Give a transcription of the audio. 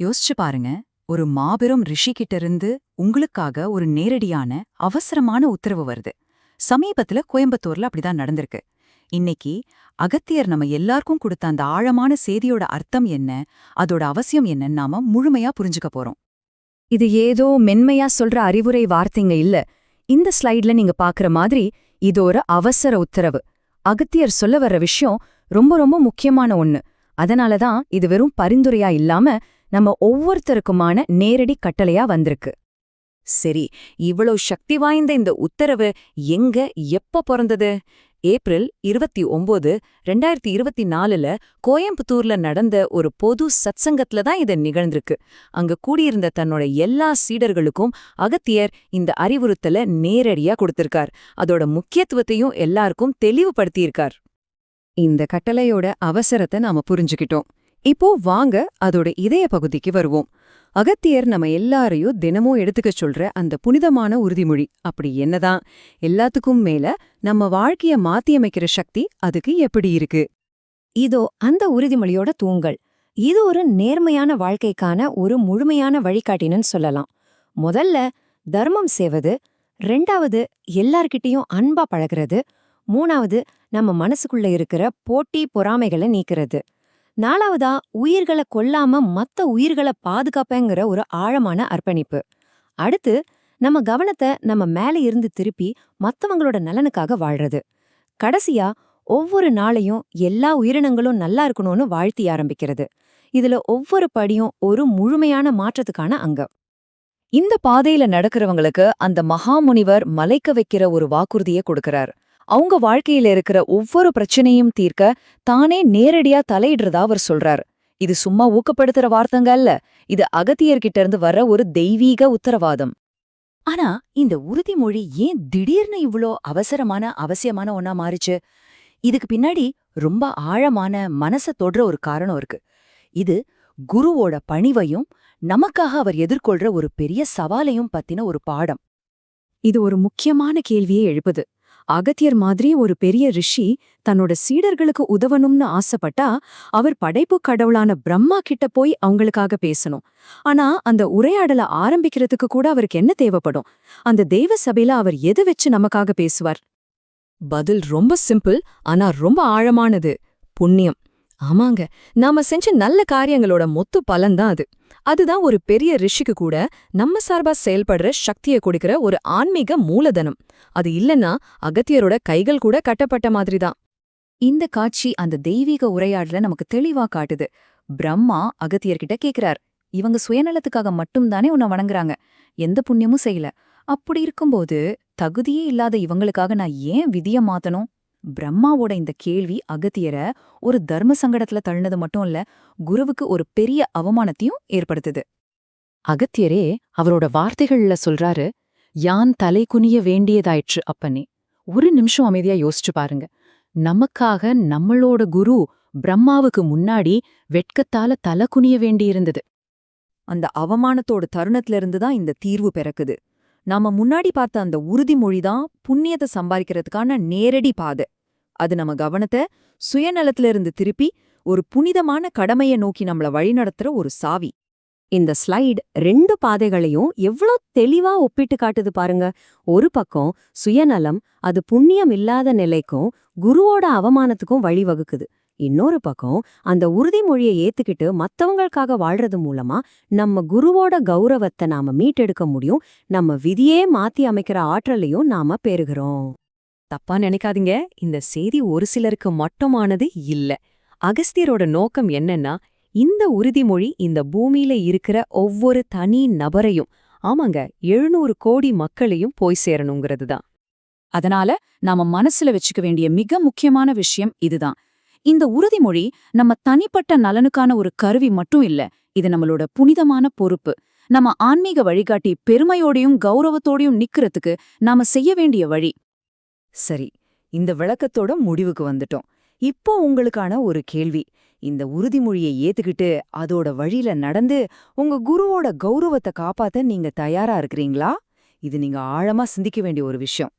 யோசிச்சு பாருங்க, ஒரு மாபெரும் ரிஷி கிட்ட இருந்து உங்களுக்காக ஒரு நேரடியான, அவசரமான உத்தரவு வருது. சமீபத்துல கோயம்புத்தூர்ல அப்படிதான் நடந்திருக்கு. இன்னைக்கு அகத்தியர் நம்ம எல்லாருக்கும் கொடுத்த அந்த ஆழமான செய்தியோட அர்த்தம் என்ன, அதோட அவசியம் என்னன்னு நாம முழுமையா புரிஞ்சுக்க போறோம். இது ஏதோ மென்மையா சொல்ற அறிவுரை வார்த்தைங்க இல்ல. இந்த ஸ்லைட்ல நீங்க பாக்குற மாதிரி இது ஒரு அவசர உத்தரவு. அகத்தியர் சொல்ல வர்ற விஷயம் ரொம்ப ரொம்ப முக்கியமான ஒண்ணு. அதனாலதான் இது வெறும் பரிந்துரையா இல்லாம நம்ம ஒவ்வொருத்தருக்குமான நேரடி கட்டளையா வந்திருக்கு. சரி, இவ்வளவு சக்தி வாய்ந்த இந்த உத்தரவு எங்க எப்ப பிறந்தது? ஏப்ரல் 29, 2024ல கோயம்புத்தூர்ல நடந்த ஒரு பொது சத்சங்கத்துல தான் இது நிகழ்ந்திருக்கு. அங்க கூடியிருந்த தன்னோட எல்லா சீடர்களுக்கும் அகத்தியர் இந்த அறிவுறுத்தல நேரடியா கொடுத்திருக்கார். அதோட முக்கியத்துவத்தையும் எல்லாருக்கும் தெளிவுபடுத்தியிருக்கார். இந்த கட்டளையோட அவசரத்தை நாம புரிஞ்சுக்கிட்டோம். இப்போ வாங்க அதோட இதய பகுதிக்கு வருவோம். அகத்தியர் நம்ம எல்லாரையும் தினமும் எடுத்துக்க சொல்ற அந்த புனிதமான உறுதிமொழி அப்படி என்னதான்? எல்லாத்துக்கும் மேல நம்ம வாழ்க்கைய மாத்தியமைக்கிற சக்தி அதுக்கு எப்படி இருக்கு? இதோ அந்த உறுதிமொழியோட தூங்கல். இது ஒரு நேர்மையான வாழ்க்கைக்கான ஒரு முழுமையான வழிகாட்டினு சொல்லலாம். முதல்ல தர்மம் செய்வது, 2வது எல்லார்கிட்டயும் அன்பா பழகிறது, 3வது நம்ம மனசுக்குள்ள இருக்கிற போட்டி பொறாமைகளை நீக்கிறது, 4வதா உயிர்களை கொல்லாம மத்த உயிர்களை பாதுகாப்பேங்கிற ஒரு ஆழமான அர்ப்பணிப்பு. அடுத்து நம்ம கவனத்தை நம்ம மேல இருந்து திருப்பி மத்தவங்களோட நலனுக்காக வாழ்றது. கடைசியா ஒவ்வொரு நாளையும் எல்லா உயிரினங்களும் நல்லா இருக்கணும்னு வாழ்த்தி ஆரம்பிக்கிறது. இதுல ஒவ்வொரு படியும் ஒரு முழுமையான மாற்றத்துக்கான அங்கம். இந்த பாதையில நடக்கிறவங்களுக்கு அந்த மகாமுனிவர் மலைக்க வைக்கிற ஒரு வாக்குறுதியை கொடுக்கறார். அவங்க வாழ்க்கையில இருக்கிற ஒவ்வொரு பிரச்சனையும் தீர்க்க தானே நேரடியா தலையிடுறதா அவர் சொல்றார். இது சும்மா ஊக்கப்படுத்துற வார்த்தைங்க அல்ல, இது அகத்தியர்கிட்ட இருந்து வர ஒரு தெய்வீக உத்தரவாதம். ஆனா இந்த உறுதிமொழி ஏன் திடீர்னு இவ்ளோ அவசியமான ஒண்ணா மாறிச்சு? இதுக்கு பின்னாடி ரொம்ப ஆழமான மனச தொடுற ஒரு காரணம் இருக்கு. இது குருவோட பணிவையும் நமக்காக அவர் எதிர்கொள்ற ஒரு பெரிய சவாலையும் பத்தின ஒரு பாடம். இது ஒரு முக்கியமான கேள்வியை எழுப்புது. அகத்தியர் மாதிரி ஒரு பெரிய ரிஷி தன்னோட சீடர்களுக்கு உதவணும்னு ஆசைப்பட்டா அவர் படைப்பு கடவுளான பிரம்மா கிட்ட போய் அவங்களுக்காக பேசணும். ஆனா அந்த உரையாடலை ஆரம்பிக்கிறதுக்கு கூட அவருக்கு என்ன தேவைப்படும்? அந்த தெய்வ சபையில அவர் எது வச்சு நமக்காக பேசுவார்? பதில் ரொம்ப சிம்பிள், ஆனா ரொம்ப ஆழமானது. புண்ணியம். ஆமாங்க, நாம செஞ்ச நல்ல காரியங்களோட மொத்த பலன்தான் அது. அதுதான் ஒரு பெரிய ரிஷிக்கு கூட நம்ம சார்பா செயல்படுற சக்தியை கொடுக்கிற ஒரு ஆன்மீக மூலதனம். அது இல்லைன்னா அகத்தியரோட கைகள் கூட கட்டப்பட்ட மாதிரிதான். இந்த காட்சி அந்த தெய்வீக உரையாடல நமக்கு தெளிவா காட்டுது. பிரம்மா அகத்தியர்கிட்ட கேக்குறார், இவங்க சுயநலத்துக்காக மட்டும்தானே உன்னை வணங்குறாங்க, எந்த புண்ணியமும் செய்யல. அப்படி இருக்கும்போது தகுதியே இல்லாத இவங்களுக்காக நான் ஏன் விதிய மாத்தணும்? பிரம்மாவோட இந்த கேள்வி அகத்தியரை ஒரு தர்ம சங்கடத்துல தள்ளினது மட்டும் இல்ல, குருவுக்கு ஒரு பெரிய அவமானத்தையும் ஏற்படுத்துது. அகத்தியரே அவரோட வார்த்தைகள்ல சொல்றாரு, யான் தலை குனிய வேண்டியதாயிற்று அப்பனே. ஒரு நிமிஷம் அமைதியா யோசிச்சு பாருங்க. நமக்காக நம்மளோட குரு பிரம்மாவுக்கு முன்னாடி வெட்கத்தால தலை குனிய வேண்டியிருந்தது. அந்த அவமானத்தோட தருணத்திலிருந்து தான் இந்த தீர்வு பிறக்குது. நாம முன்னாடி பார்த்த அந்த உறுதிமொழிதான் புண்ணியத்தை சம்பாதிக்கிறதுக்கான நேரடி பாதை. அது நம்ம கவனத்தை சுயநலத்திலிருந்து திருப்பி ஒரு புனிதமான கடமையை நோக்கி நம்மள வழிநடத்துற ஒரு சாவி. இந்த ஸ்லைடு 2 பாதைகளையும் எவ்வளோ தெளிவா ஒப்பிட்டு காட்டுது பாருங்க. ஒரு பக்கம் சுயநலம், அது புண்ணியம் இல்லாத நிலைக்கும் குருவோட அவமானத்துக்கும் வழிவகுக்குது. இன்னொரு பக்கம் அந்த உறுதிமொழியை ஏத்துக்கிட்டு மத்தவங்களுக்காக வாழ்றது மூலமா நம்ம குருவோட கௌரவத்தை நாம மீட்டெடுக்க முடியும், நம்ம விதியே மாத்தி அமைக்கிற ஆற்றலையும் நாம பெறுகிறோம். தப்பா நினைக்காதீங்க, இந்த செய்தி ஒரு சிலருக்கு மட்டுமானது இல்ல. அகஸ்தியரோட நோக்கம் என்னன்னா, இந்த உறுதிமொழி இந்த பூமியில இருக்கிற ஒவ்வொரு தனி நபரையும், ஆமாங்க 700 கோடி மக்களையும் போய் சேரணுங்கிறது தான். அதனால நாம மனசுல வச்சுக்க வேண்டிய மிக முக்கியமான விஷயம் இதுதான். இந்த உறுதிமொழி நம்ம தனிப்பட்ட நலனுக்கான ஒரு கருவி மட்டும் இல்ல, இது நம்மளோட புனிதமான பொறுப்பு. நம்ம ஆன்மீக வழிகாட்டி பெருமையோடையும் கௌரவத்தோடையும் நிக்கிறதுக்கு நாம செய்ய வேண்டிய வழி. சரி, இந்த விளக்கத்தோட முடிவுக்கு வந்துட்டோம். இப்போ உங்களுக்கான ஒரு கேள்வி. இந்த உறுதிமொழியை ஏத்துக்கிட்டு அதோட வழியில நடந்து உங்க குருவோட கௌரவத்தை காப்பாத்த நீங்க தயாரா இருக்கிறீங்களா? இது நீங்க ஆழமா சிந்திக்க வேண்டிய ஒரு விஷயம்.